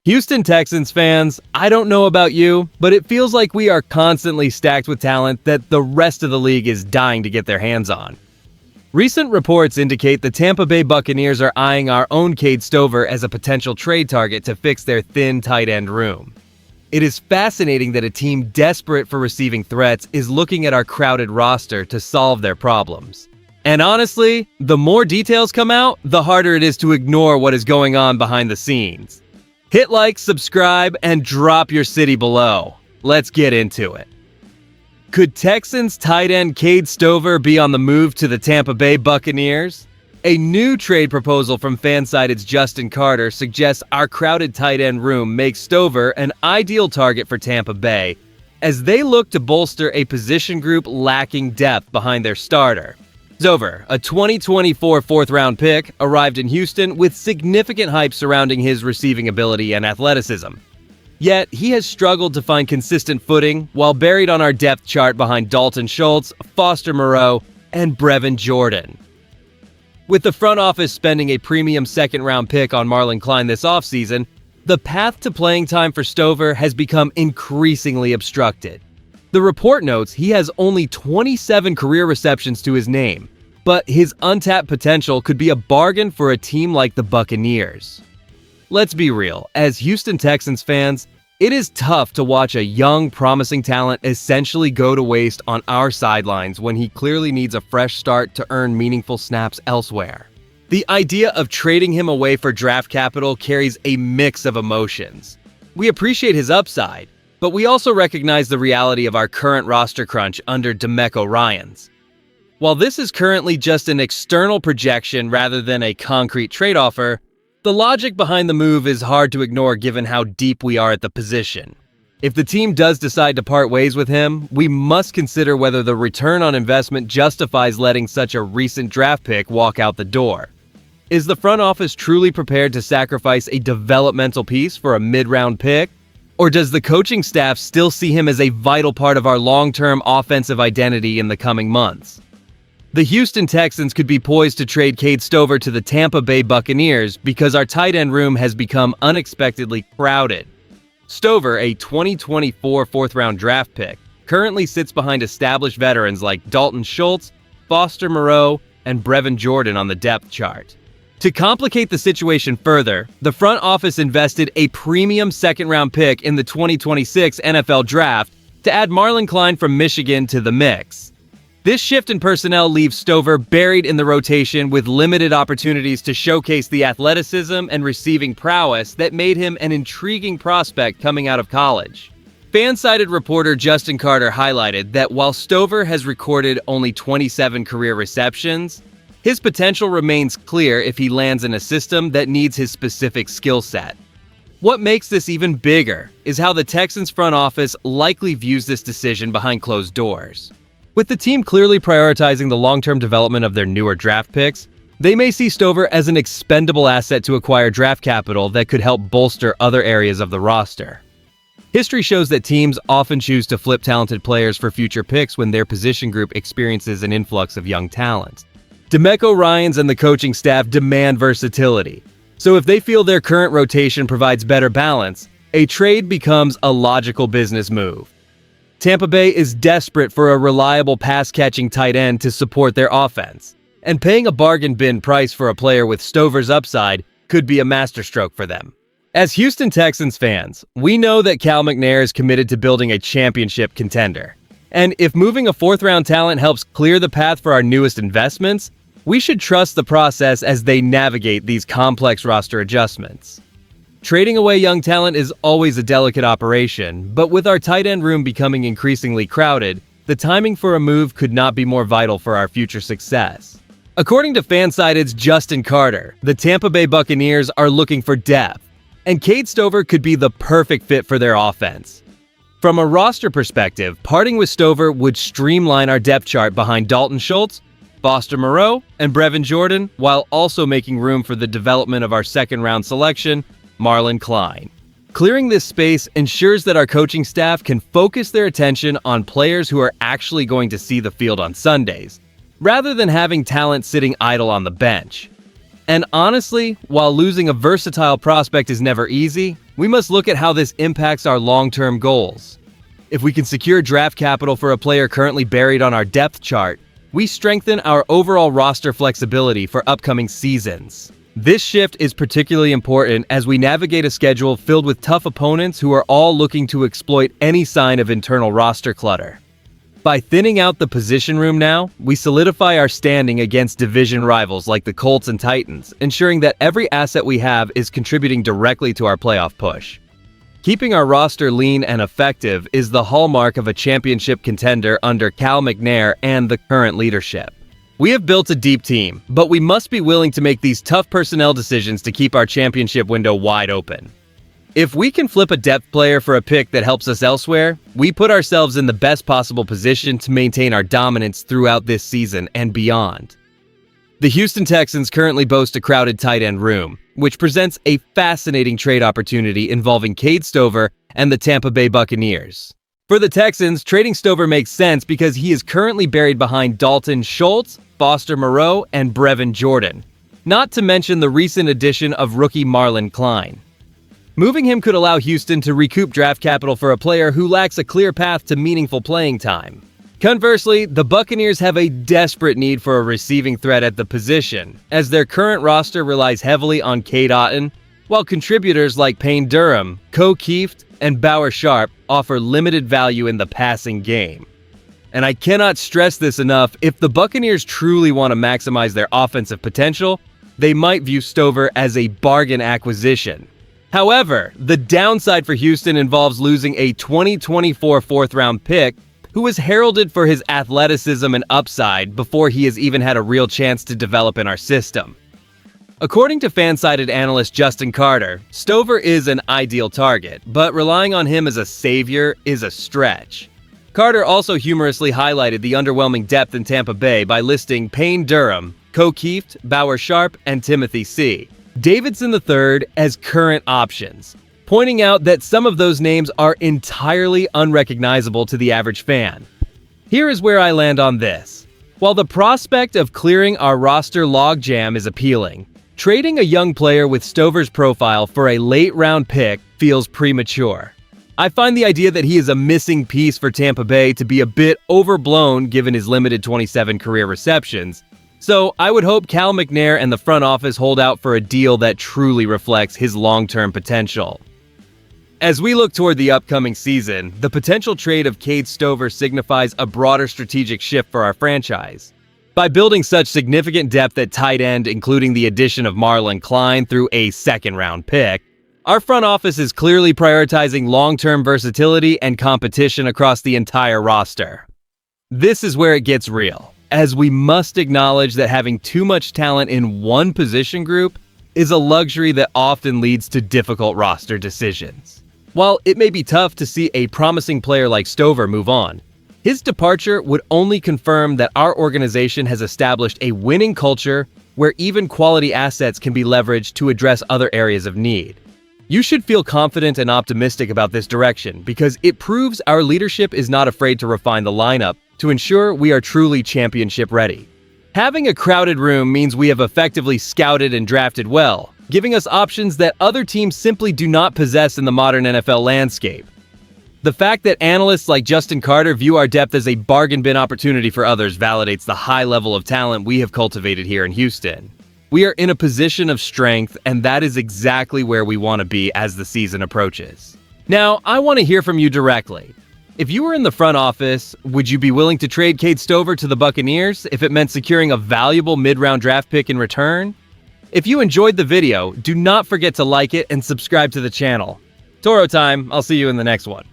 Houston Texans fans, I don't know about you, but it feels like we are constantly stacked with talent that the rest of the league is dying to get their hands on. Recent reports indicate the Tampa Bay Buccaneers are eyeing our own Cade Stover as a potential trade target to fix their thin tight end room. It is fascinating that a team desperate for receiving threats is looking at our crowded roster to solve their problems. And honestly, the more details come out, the harder it is to ignore what is going on behind the scenes. Hit like, subscribe, and drop your city below. Let's get into it. Could Texans tight end Cade Stover be on the move to the Tampa Bay Buccaneers? A new trade proposal from Fansided's Justin Carter suggests our crowded tight end room makes Stover an ideal target for Tampa Bay, as they look to bolster a position group lacking depth behind their starter. Stover, a 2024 fourth-round pick, arrived in Houston with significant hype surrounding his receiving ability and athleticism. Yet, he has struggled to find consistent footing while buried on our depth chart behind Dalton Schultz, Foster Moreau, and Brevin Jordan. With the front office spending a premium second-round pick on Marlon Klein this offseason, the path to playing time for Stover has become increasingly obstructed. The report notes he has only 27 career receptions to his name, but his untapped potential could be a bargain for a team like the Buccaneers. Let's be real, as Houston Texans fans, it is tough to watch a young, promising talent essentially go to waste on our sidelines when he clearly needs a fresh start to earn meaningful snaps elsewhere. The idea of trading him away for draft capital carries a mix of emotions. We appreciate his upside, but we also recognize the reality of our current roster crunch under DeMeco Ryans. While this is currently just an external projection rather than a concrete trade offer, the logic behind the move is hard to ignore given how deep we are at the position. If the team does decide to part ways with him, we must consider whether the return on investment justifies letting such a recent draft pick walk out the door. Is the front office truly prepared to sacrifice a developmental piece for a mid-round pick? Or does the coaching staff still see him as a vital part of our long-term offensive identity in the coming months? The Houston Texans could be poised to trade Cade Stover to the Tampa Bay Buccaneers because our tight end room has become unexpectedly crowded. Stover, a 2024 fourth-round draft pick, currently sits behind established veterans like Dalton Schultz, Foster Moreau, and Brevin Jordan on the depth chart. To complicate the situation further, the front office invested a premium second-round pick in the 2026 NFL Draft to add Marlon Klein from Michigan to the mix. This shift in personnel leaves Stover buried in the rotation with limited opportunities to showcase the athleticism and receiving prowess that made him an intriguing prospect coming out of college. Fansided reporter Justin Carter highlighted that while Stover has recorded only 27 career receptions, his potential remains clear if he lands in a system that needs his specific skill set. What makes this even bigger is how the Texans front office likely views this decision behind closed doors. With the team clearly prioritizing the long-term development of their newer draft picks, they may see Stover as an expendable asset to acquire draft capital that could help bolster other areas of the roster. History shows that teams often choose to flip talented players for future picks when their position group experiences an influx of young talent. DeMeco Ryans and the coaching staff demand versatility, so if they feel their current rotation provides better balance, a trade becomes a logical business move. Tampa Bay is desperate for a reliable pass-catching tight end to support their offense, and paying a bargain bin price for a player with Stover's upside could be a masterstroke for them. As Houston Texans fans, we know that Cal McNair is committed to building a championship contender, and if moving a fourth-round talent helps clear the path for our newest investments, we should trust the process as they navigate these complex roster adjustments. Trading away young talent is always a delicate operation, but with our tight end room becoming increasingly crowded, the timing for a move could not be more vital for our future success. According to Fansided's Justin Carter, the Tampa Bay Buccaneers are looking for depth, and Cade Stover could be the perfect fit for their offense. From a roster perspective, parting with Stover would streamline our depth chart behind Dalton Schultz, Foster Moreau, and Brevin Jordan, while also making room for the development of our second-round selection, Marlon Klein. Clearing this space ensures that our coaching staff can focus their attention on players who are actually going to see the field on Sundays, rather than having talent sitting idle on the bench. And honestly, while losing a versatile prospect is never easy, we must look at how this impacts our long-term goals. If we can secure draft capital for a player currently buried on our depth chart, we strengthen our overall roster flexibility for upcoming seasons. This shift is particularly important as we navigate a schedule filled with tough opponents who are all looking to exploit any sign of internal roster clutter. By thinning out the position room now, we solidify our standing against division rivals like the Colts and Titans, ensuring that every asset we have is contributing directly to our playoff push. Keeping our roster lean and effective is the hallmark of a championship contender under Cal McNair and the current leadership. We have built a deep team, but we must be willing to make these tough personnel decisions to keep our championship window wide open. If we can flip a depth player for a pick that helps us elsewhere, we put ourselves in the best possible position to maintain our dominance throughout this season and beyond. The Houston Texans currently boast a crowded tight end room, which presents a fascinating trade opportunity involving Cade Stover and the Tampa Bay Buccaneers. For the Texans, trading Stover makes sense because he is currently buried behind Dalton Schultz, Foster Moreau, and Brevin Jordan, not to mention the recent addition of rookie Marlon Klein. Moving him could allow Houston to recoup draft capital for a player who lacks a clear path to meaningful playing time. Conversely, the Buccaneers have a desperate need for a receiving threat at the position, as their current roster relies heavily on Cade Otton, while contributors like Payne Durham, Ko Kieft, and Bauer Sharp offer limited value in the passing game. And I cannot stress this enough, if the Buccaneers truly want to maximize their offensive potential, they might view Stover as a bargain acquisition. However, the downside for Houston involves losing a 2024 fourth-round pick who was heralded for his athleticism and upside before he has even had a real chance to develop in our system. According to fan-sided analyst Justin Carter, Stover is an ideal target, but relying on him as a savior is a stretch. Carter also humorously highlighted the underwhelming depth in Tampa Bay by listing Payne Durham, Ko Kieft, Bauer Sharp, and Timothy C. Davidson III as current options, pointing out that some of those names are entirely unrecognizable to the average fan. Here is where I land on this. While the prospect of clearing our roster logjam is appealing, trading a young player with Stover's profile for a late-round pick feels premature. I find the idea that he is a missing piece for Tampa Bay to be a bit overblown given his limited 27 career receptions, so I would hope Cal McNair and the front office hold out for a deal that truly reflects his long-term potential. As we look toward the upcoming season, the potential trade of Cade Stover signifies a broader strategic shift for our franchise. By building such significant depth at tight end, including the addition of Marlon Klein through a second-round pick, our front office is clearly prioritizing long-term versatility and competition across the entire roster. This is where it gets real, as we must acknowledge that having too much talent in one position group is a luxury that often leads to difficult roster decisions. While it may be tough to see a promising player like Stover move on, his departure would only confirm that our organization has established a winning culture where even quality assets can be leveraged to address other areas of need. You should feel confident and optimistic about this direction because it proves our leadership is not afraid to refine the lineup to ensure we are truly championship ready. Having a crowded room means we have effectively scouted and drafted well, giving us options that other teams simply do not possess in the modern NFL landscape. The fact that analysts like Justin Carter view our depth as a bargain bin opportunity for others validates the high level of talent we have cultivated here in Houston. We are in a position of strength, and that is exactly where we want to be as the season approaches. Now, I want to hear from you directly. If you were in the front office, would you be willing to trade Cade Stover to the Buccaneers if it meant securing a valuable mid-round draft pick in return? If you enjoyed the video, do not forget to like it and subscribe to the channel. Toro time, I'll see you in the next one.